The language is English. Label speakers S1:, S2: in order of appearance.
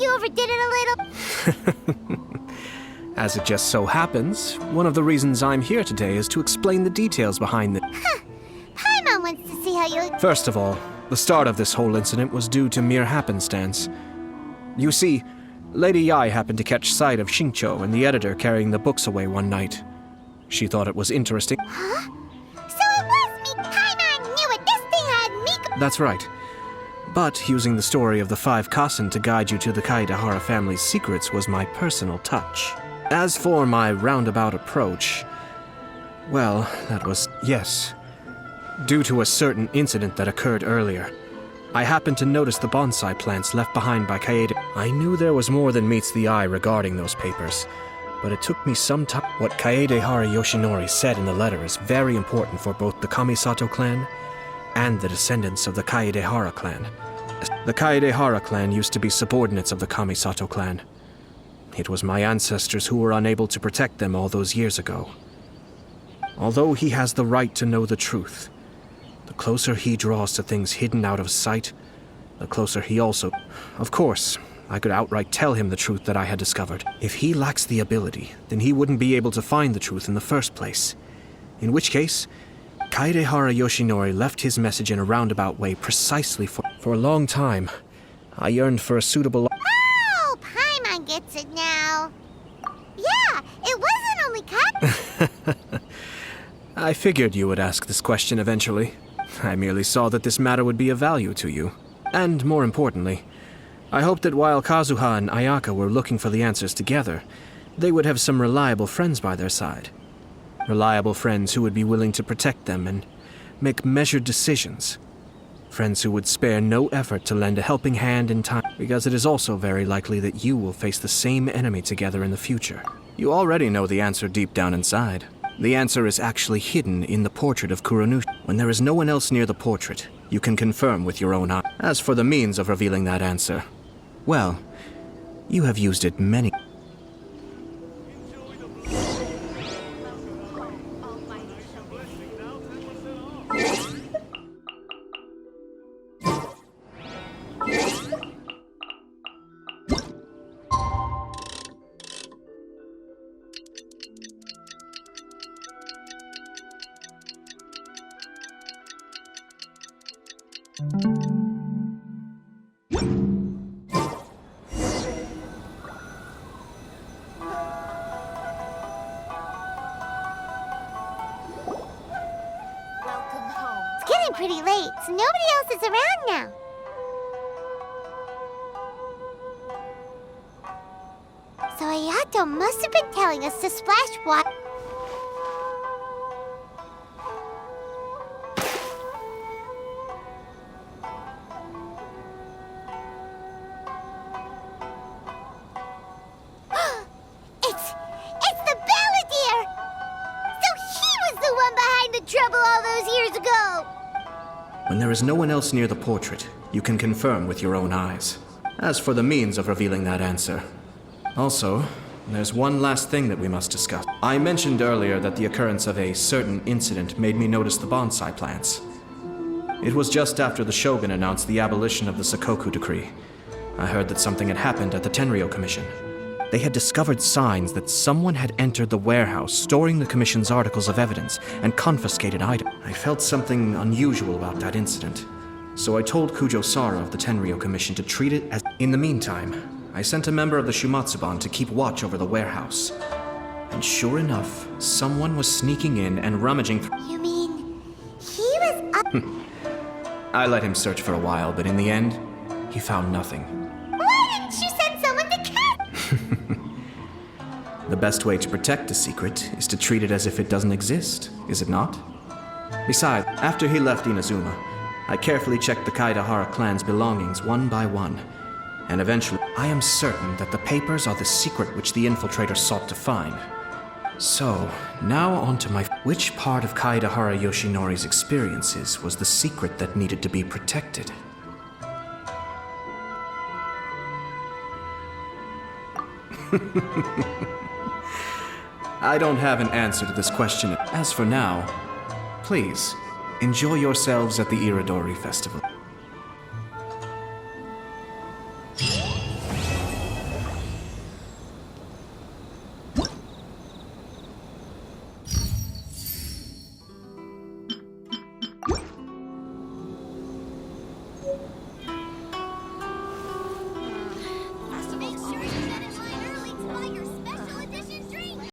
S1: you overdid it a little?
S2: As it just so happens, one of the reasons I'm here today is to explain the details behind it.
S1: Paimon wants to see how you...
S2: First of all, the start of this whole incident was due to mere happenstance. You see, Lady Yai happened to catch sight of Xingqiu and the editor carrying the books away one night. She thought it was interesting.
S1: Huh? So it was me! Paimon knew it! This thing had me...
S2: That's right. But using the story of the 5 Kassen to guide you to the Kaedehara family's secrets was my personal touch. As for my roundabout approach, well, that was... yes. Due to a certain incident that occurred earlier, I happened to notice the bonsai plants left behind by Kaede. I knew there was more than meets the eye regarding those papers, but it took me some time. What Kaedehara Yoshinori said in the letter is very important for both the Kamisato clan and the descendants of the Kaedehara clan. The Kaedehara clan used to be subordinates of the Kamisato clan. It was my ancestors who were unable to protect them all those years ago. Although he has the right to know the truth, the closer he draws to things hidden out of sight, the closer he also... Of course, I could outright tell him the truth that I had discovered. If he lacks the ability, then he wouldn't be able to find the truth in the first place. In which case, Kaedehara Yoshinori left his message in a roundabout way precisely for a long time. I yearned for a suitable...
S1: Oh, Paimon gets it now. Yeah, it wasn't only cut.
S2: I figured you would ask this question eventually. I merely saw that this matter would be of value to you. And more importantly, I hoped that while Kazuha and Ayaka were looking for the answers together, they would have some reliable friends by their side. Reliable friends who would be willing to protect them and make measured decisions. Friends who would spare no effort to lend a helping hand in time, because it is also very likely that you will face the same enemy together in the future. You already know the answer deep down inside. The answer is actually hidden in the portrait of Kuronushi. When there is no one else near the portrait, you can confirm with your own eye. As for the means of revealing that answer, well, you have used it many...
S1: It's getting pretty late, so nobody else is around now. So Ayato must have been telling us to splash water. It's the Balladeer! So he was the one behind the trouble all those years ago!
S2: When there is no one else near the portrait, you can confirm with your own eyes. As for the means of revealing that answer... Also, there's one last thing that we must discuss. I mentioned earlier that the occurrence of a certain incident made me notice the bonsai plants. It was just after the Shogun announced the abolition of the Sakoku decree. I heard that something had happened at the Tenryou Commission. They had discovered signs that someone had entered the warehouse storing the Commission's articles of evidence and confiscated items. I felt something unusual about that incident, so I told Kujo-Sara of the Tenryou Commission to treat it as... In the meantime, I sent a member of the Shumatsuban to keep watch over the warehouse. And sure enough, someone was sneaking in and rummaging through...
S1: You mean, he was up...
S2: I let him search for a while, but in the end, he found nothing.
S1: Why didn't you send someone to catch...
S2: The best way to protect a secret is to treat it as if it doesn't exist, is it not? Besides, after he left Inazuma, I carefully checked the Kaedehara clan's belongings one by one. And eventually, I am certain that the papers are the secret which the infiltrator sought to find. So, now on to my... Which part of Kaedehara Yoshinori's experiences was the secret that needed to be protected? I don't have an answer to this question. As for now, please, enjoy yourselves at the Iridori Festival.